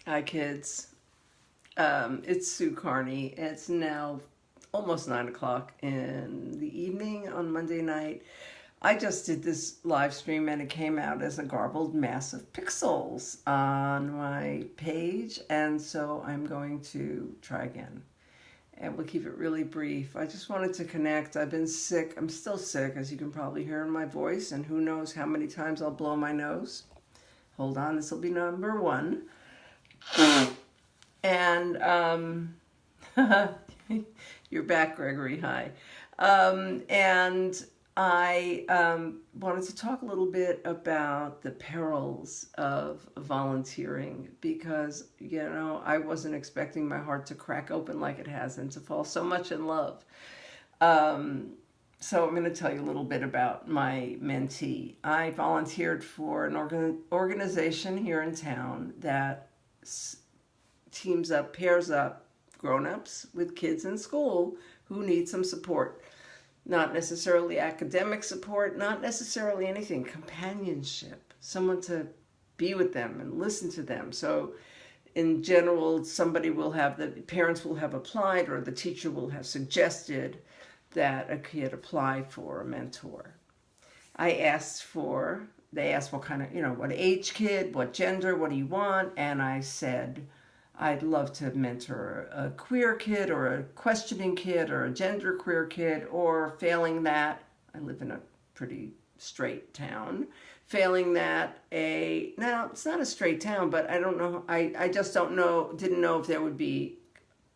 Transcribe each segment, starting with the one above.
Hi, kids. It's Sue Carney. It's now almost 9 o'clock in the evening on Monday night. I just did this live stream and it came out as a garbled mass of pixels on my page, and so I'm going to try again. And we'll keep it really brief. I just wanted to connect. I've been sick. I'm still sick, as you can probably hear in my voice, and who knows how many times I'll blow my nose. Hold on, this will be number one. And you're back, Gregory. Hi. And I wanted to talk a little bit about the perils of volunteering because, I wasn't expecting my heart to crack open like it has and to fall so much in love. So I'm going to tell you a little bit about my mentee. I volunteered for an organization here in town that teams up, pairs up grown-ups with kids in school who need some support. Not necessarily academic support, not necessarily anything, companionship, someone to be with them and listen to them. So in general, the parents will have applied or the teacher will have suggested that a kid apply for a mentor. They asked what kind of, what age kid, what gender, what do you want? And I said, I'd love to mentor a queer kid or a questioning kid or a genderqueer kid, or failing that, I live in a pretty straight town, failing that now it's not a straight town, but I don't know, I just didn't know if there would be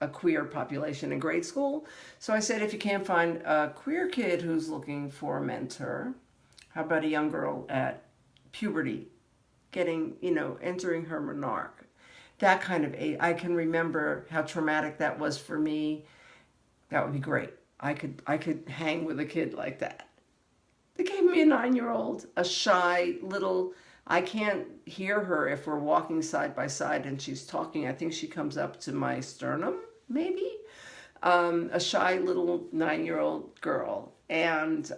a queer population in grade school. So I said, if you can't find a queer kid who's looking for a mentor, how about a young girl at puberty, entering her menarche? That kind of age. I can remember how traumatic that was for me. That would be great. I could hang with a kid like that. They gave me a 9-year-old, a shy little, I can't hear her if we're walking side by side and she's talking. I think she comes up to my sternum, maybe. A shy little 9-year-old girl. And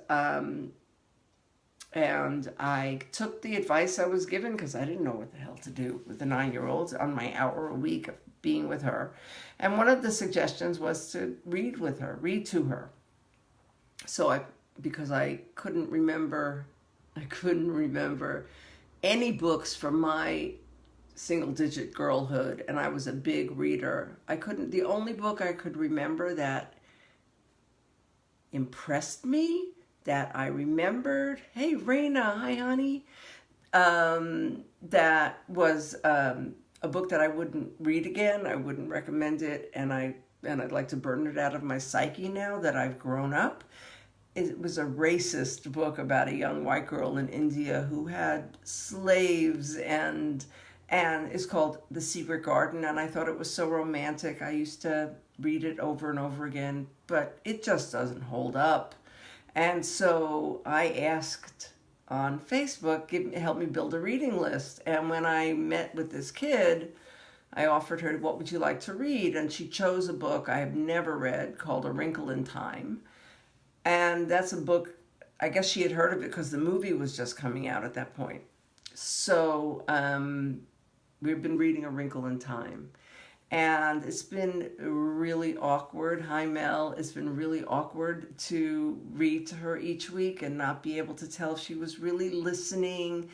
I took the advice I was given because I didn't know what the hell to do with the 9-year-olds on my hour a week of being with her. And one of the suggestions was to read to her. So because I couldn't remember any books from my single-digit girlhood, and I was a big reader. The only book I could remember that impressed me, that I remembered, hey, Raina, hi, honey, that was a book that I wouldn't read again. I wouldn't recommend it, and I'd like to burn it out of my psyche now that I've grown up. It was a racist book about a young white girl in India who had slaves, and it's called The Secret Garden, and I thought it was so romantic. I used to read it over and over again, but it just doesn't hold up. And so I asked on Facebook, help me build a reading list. And when I met with this kid, I offered her, what would you like to read? And she chose a book I have never read called A Wrinkle in Time. And that's a book, I guess she had heard of it because the movie was just coming out at that point. So we've been reading A Wrinkle in Time. And it's been really awkward. Hi, Mel. It's been really awkward to read to her each week and not be able to tell if she was really listening.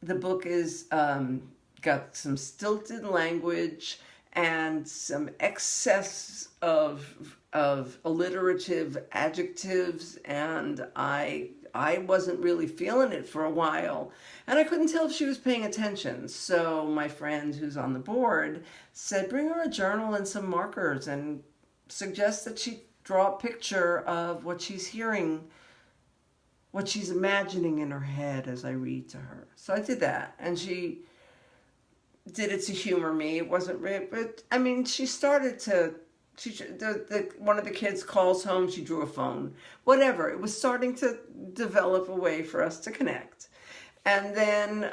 The book is got some stilted language and some excess of alliterative adjectives, and I wasn't really feeling it for a while, and I couldn't tell if she was paying attention. So my friend who's on the board said, bring her a journal and some markers and suggest that she draw a picture of what she's hearing, what she's imagining in her head as I read to her. So I did that, and she did it to humor me. It wasn't real, but I mean, she started to, one of the kids calls home, she drew a phone, whatever. It was starting to develop a way for us to connect. And then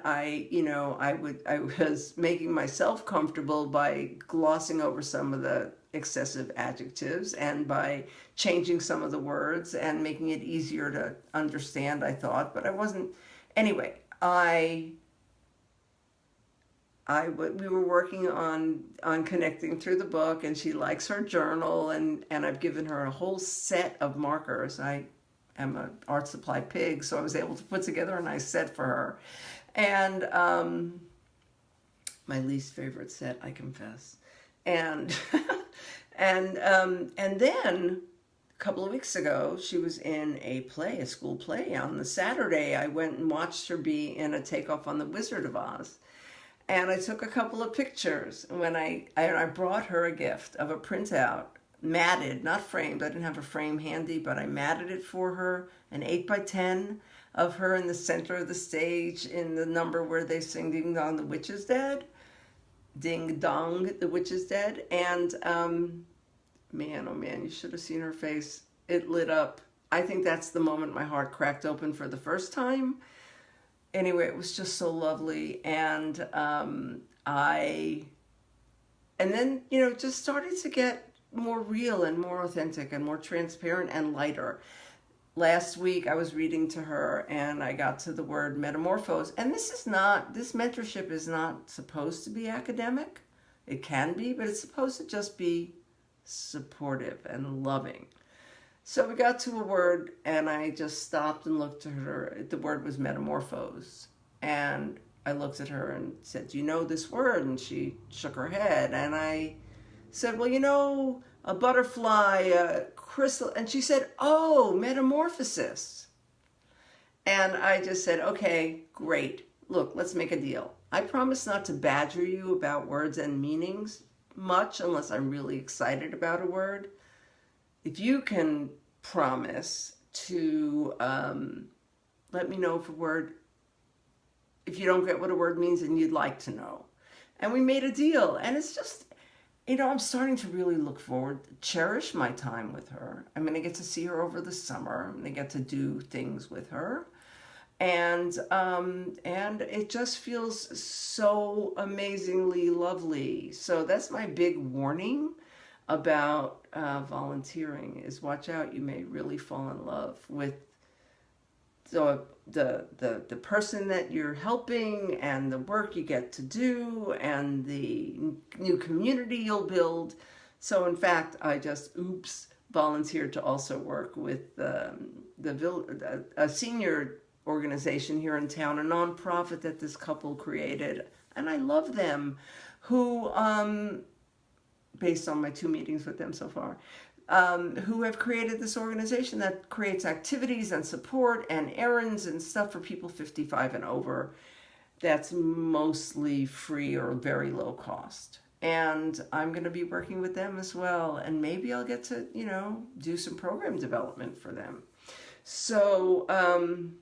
I was making myself comfortable by glossing over some of the excessive adjectives and by changing some of the words and making it easier to understand, I thought, but I wasn't. Anyway, I we were working on connecting through the book, and she likes her journal, and I've given her a whole set of markers. I am an art supply pig, so I was able to put together a nice set for her. And my least favorite set, I confess. And and then a couple of weeks ago, she was in a play, a school play. On the Saturday, I went and watched her be in a takeoff on the Wizard of Oz. And I took a couple of pictures. When I brought her a gift of a printout, matted, not framed. I didn't have a frame handy, but I matted it for her, an 8x10 of her in the center of the stage in the number where they sing Ding Dong, the Witch is Dead. Ding Dong, the Witch is Dead. And man, oh man, you should have seen her face. It lit up. I think that's the moment my heart cracked open for the first time. Anyway, it was just so lovely. And then, you know, just started to get more real and more authentic and more transparent and lighter. Last week I was reading to her and I got to the word metamorphose. And this mentorship is not supposed to be academic. It can be, but it's supposed to just be supportive and loving. So we got to a word and I just stopped and looked at her. The word was metamorphose. And I looked at her and said, "Do you know this word?" And she shook her head. And I said, "Well, you know, a butterfly, a crystal." And she said, "Oh, metamorphosis." And I just said, "Okay, great. Look, let's make a deal. I promise not to badger you about words and meanings much unless I'm really excited about a word. If you can promise to let me know if you don't get what a word means and you'd like to know." And we made a deal. And it's just, you know, I'm starting to really look forward, cherish my time with her. I'm going to get to see her over the summer. I'm going to get to do things with her. And it just feels so amazingly lovely. So that's my big warning about volunteering is watch out. You may really fall in love with the person that you're helping and the work you get to do and the new community you'll build. So in fact, I just volunteered to also work with a senior organization here in town, a nonprofit that this couple created, and I love them, who based on my 2 meetings with them so far, who have created this organization that creates activities and support and errands and stuff for people 55 and over that's mostly free or very low cost. And I'm going to be working with them as well, and maybe I'll get to, you know, do some program development for them. So I'm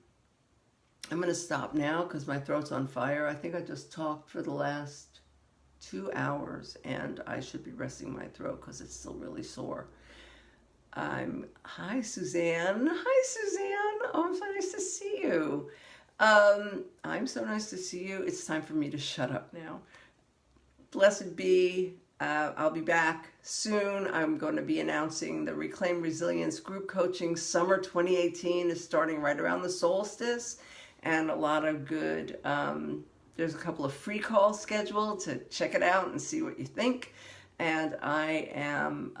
going to stop now because my throat's on fire. I think I just talked for the last 2 hours, and I should be resting my throat because it's still really sore. Hi, Suzanne. Hi, Suzanne. Oh, it's so nice to see you. I'm so nice to see you. It's time for me to shut up now. Blessed be. I'll be back soon. I'm going to be announcing the Reclaim Resilience Group Coaching Summer 2018 is starting right around the solstice, and a lot of good, there's a couple of free calls scheduled to check it out and see what you think. And I am,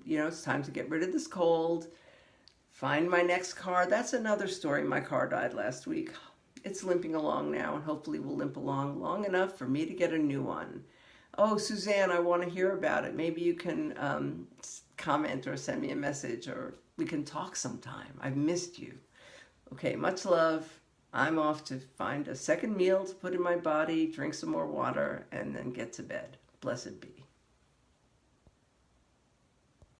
you know, it's time to get rid of this cold, find my next car. That's another story. My car died last week. It's limping along now, and hopefully will limp along long enough for me to get a new one. Oh, Suzanne, I want to hear about it. Maybe you can comment or send me a message, or we can talk sometime. I've missed you. Okay, much love. I'm off to find a second meal to put in my body, drink some more water, and then get to bed. Blessed be.